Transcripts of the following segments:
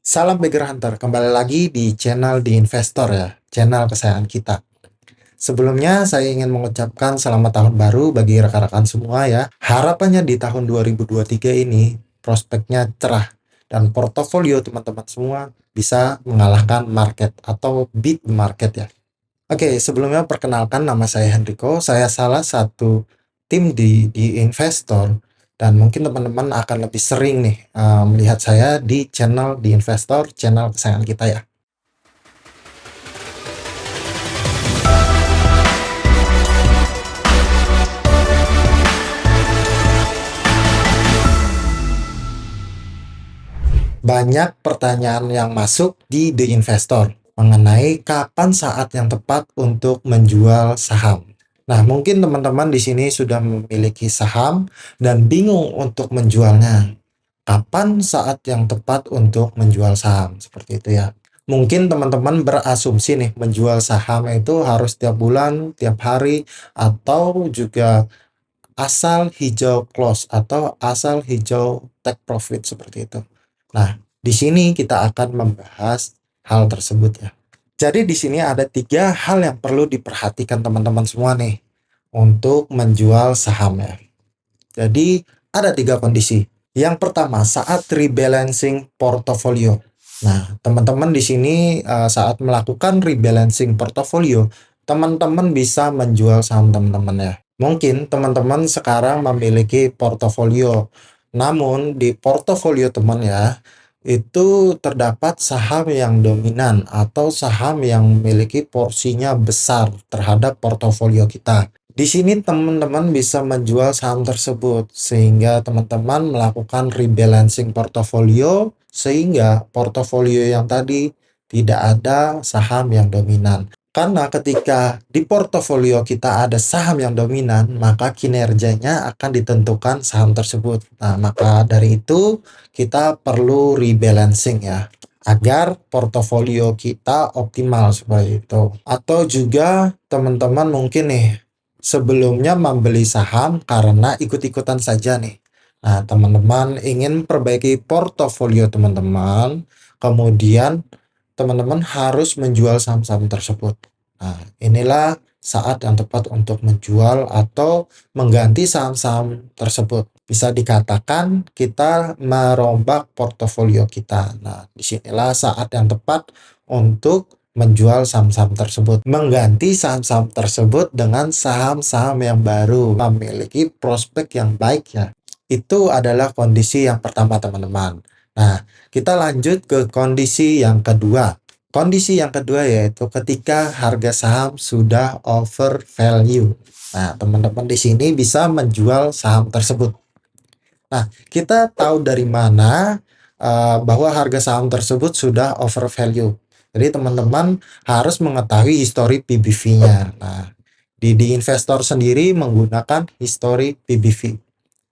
Salam Beggar Hunter, kembali lagi di channel The Investor ya, channel kesayangan kita. Sebelumnya saya ingin mengucapkan selamat tahun baru bagi rekan-rekan semua ya. Harapannya di tahun 2023 ini prospeknya cerah dan portofolio teman-teman semua bisa mengalahkan market atau beat the market ya. Oke, sebelumnya perkenalkan nama saya Henrico, saya salah satu tim di Investor dan mungkin teman-teman akan lebih sering nih melihat saya di channel di Investor, channel kesayangan kita ya. Banyak pertanyaan yang masuk di The Investor mengenai kapan saat yang tepat untuk menjual saham. Nah, mungkin teman-teman di sini sudah memiliki saham dan bingung untuk menjualnya. Kapan saat yang tepat untuk menjual saham? Seperti itu ya. Mungkin teman-teman berasumsi nih menjual saham itu harus tiap bulan, tiap hari, atau juga asal hijau close atau asal hijau take profit seperti itu. Nah, di sini kita akan membahas hal tersebut ya. Jadi di sini ada 3 hal yang perlu diperhatikan teman-teman semua nih untuk menjual saham ya. Jadi ada 3 kondisi. Yang pertama saat rebalancing portofolio. Nah, teman-teman di sini saat melakukan rebalancing portofolio, teman-teman bisa menjual saham teman-teman ya. Mungkin teman-teman sekarang memiliki portofolio, namun di portofolio teman ya, itu terdapat saham yang dominan atau saham yang memiliki porsinya besar terhadap portofolio kita. Di sini teman-teman bisa menjual saham tersebut sehingga teman-teman melakukan rebalancing portofolio sehingga portofolio yang tadi tidak ada saham yang dominan. Karena ketika di portofolio kita ada saham yang dominan, maka kinerjanya akan ditentukan saham tersebut. Nah, maka dari itu kita perlu rebalancing ya, agar portofolio kita optimal seperti itu. Atau juga teman-teman mungkin nih sebelumnya membeli saham karena ikut-ikutan saja nih. Nah, teman-teman ingin perbaiki portofolio teman-teman, kemudian teman-teman harus menjual saham-saham tersebut. Nah, inilah saat yang tepat untuk menjual atau mengganti saham-saham tersebut. Bisa dikatakan kita merombak portofolio kita. Nah, disinilah saat yang tepat untuk menjual saham-saham tersebut, mengganti saham-saham tersebut dengan saham-saham yang baru, memiliki prospek yang baik ya. Itu adalah kondisi yang pertama teman-teman. Nah, kita lanjut ke kondisi yang kedua. Kondisi yang kedua yaitu ketika harga saham sudah over value. Nah, teman-teman di sini bisa menjual saham tersebut. Nah, kita tahu dari mana bahwa harga saham tersebut sudah over value. Jadi teman-teman harus mengetahui histori PBV-nya. Nah, di investor sendiri menggunakan histori PBV.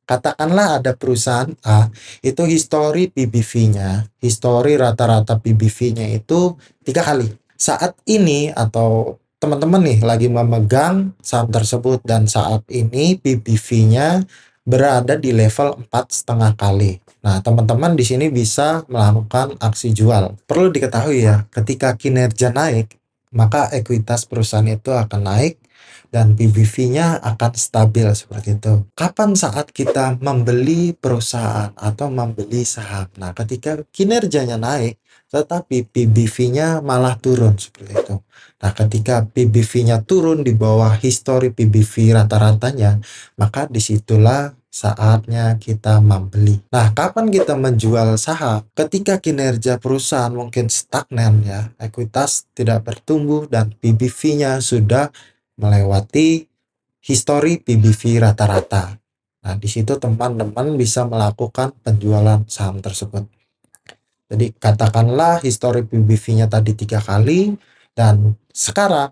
Katakanlah ada perusahaan A, itu histori PBV-nya, histori rata-rata PBV-nya itu 3 kali. Saat ini atau teman-teman nih lagi memegang saham tersebut dan saat ini PBV-nya berada di level 4,5 kali. Nah, teman-teman di sini bisa melakukan aksi jual. Perlu diketahui ya, ketika kinerja naik, maka ekuitas perusahaan itu akan naik dan PBV-nya akan stabil seperti itu. Kapan saat kita membeli perusahaan atau membeli saham? Nah, ketika kinerjanya naik, tetapi PBV-nya malah turun seperti itu. Nah, ketika PBV-nya turun di bawah histori PBV rata-ratanya, maka disitulah saatnya kita membeli. Nah, kapan kita menjual saham? Ketika kinerja perusahaan mungkin stagnan ya, ekuitas tidak bertumbuh dan PBV-nya sudah melewati histori PBV rata-rata. Nah, di situ teman-teman bisa melakukan penjualan saham tersebut. Jadi katakanlah histori PBV-nya tadi 3 kali dan sekarang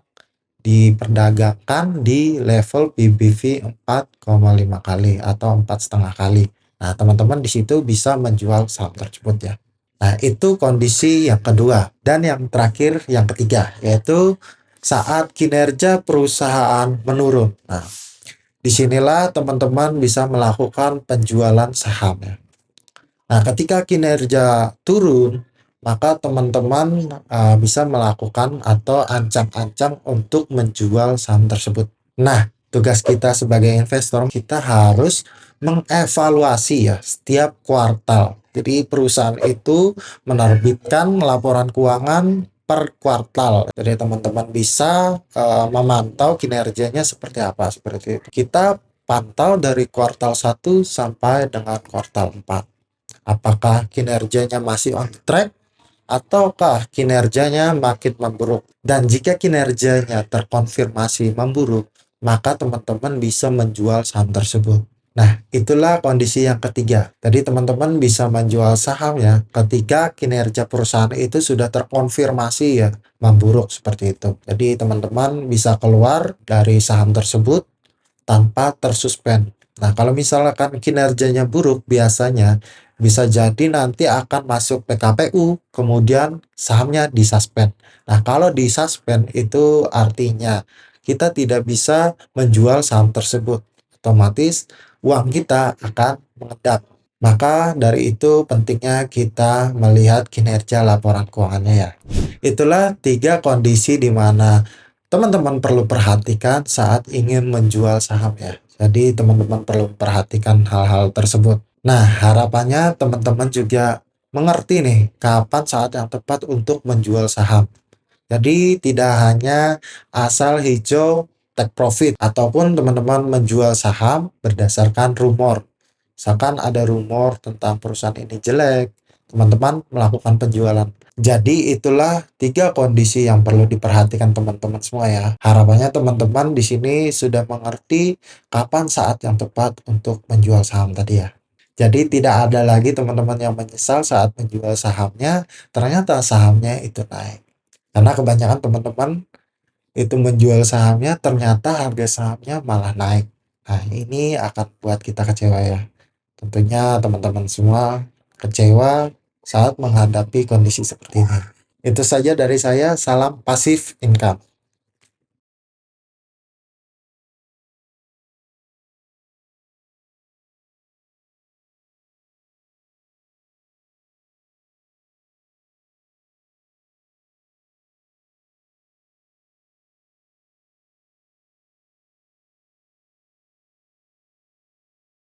diperdagangkan di level PBV 4,5 kali atau 4,5 kali. Nah, teman-teman di situ bisa menjual saham tersebut ya. Nah, itu kondisi yang kedua. Dan yang terakhir, yang ketiga, yaitu saat kinerja perusahaan menurun. Nah, disinilah teman-teman bisa melakukan penjualan saham ya. Nah, ketika kinerja turun, maka teman-teman bisa melakukan atau ancang-ancang untuk menjual saham tersebut. Nah, tugas kita sebagai investor, kita harus mengevaluasi ya setiap kuartal. Jadi perusahaan itu menerbitkan laporan keuangan per kuartal. Jadi teman-teman bisa memantau kinerjanya seperti apa, seperti itu. Kita pantau dari kuartal 1 sampai dengan kuartal 4. Apakah kinerjanya masih on track ataukah kinerjanya makin memburuk? Dan jika kinerjanya terkonfirmasi memburuk, maka teman-teman bisa menjual saham tersebut. Nah, itulah kondisi yang ketiga. Tadi teman-teman bisa menjual saham ya ketika kinerja perusahaan itu sudah terkonfirmasi ya memburuk seperti itu. Jadi teman-teman bisa keluar dari saham tersebut tanpa tersuspend. Nah, kalau misalkan kinerjanya buruk, biasanya bisa jadi nanti akan masuk PKPU, kemudian sahamnya disuspend. Nah, kalau disuspend itu artinya kita tidak bisa menjual saham tersebut. Otomatis uang kita akan mengendap. Maka dari itu pentingnya kita melihat kinerja laporan keuangannya ya. Itulah tiga kondisi di mana teman-teman perlu perhatikan saat ingin menjual saham ya. Jadi teman-teman perlu perhatikan hal-hal tersebut. Nah, harapannya teman-teman juga mengerti nih kapan saat yang tepat untuk menjual saham. Jadi tidak hanya asal hijau take profit ataupun teman-teman menjual saham berdasarkan rumor. Misalkan ada rumor tentang perusahaan ini jelek, teman-teman melakukan penjualan. Jadi itulah tiga kondisi yang perlu diperhatikan teman-teman semua ya. Harapannya teman-teman di sini sudah mengerti kapan saat yang tepat untuk menjual saham tadi ya. Jadi tidak ada lagi teman-teman yang menyesal saat menjual sahamnya, ternyata sahamnya itu naik. Karena kebanyakan teman-teman itu menjual sahamnya, ternyata harga sahamnya malah naik. Nah, ini akan buat kita kecewa ya. Tentunya teman-teman semua kecewa saat menghadapi kondisi seperti ini. Itu saja dari saya, salam pasif income.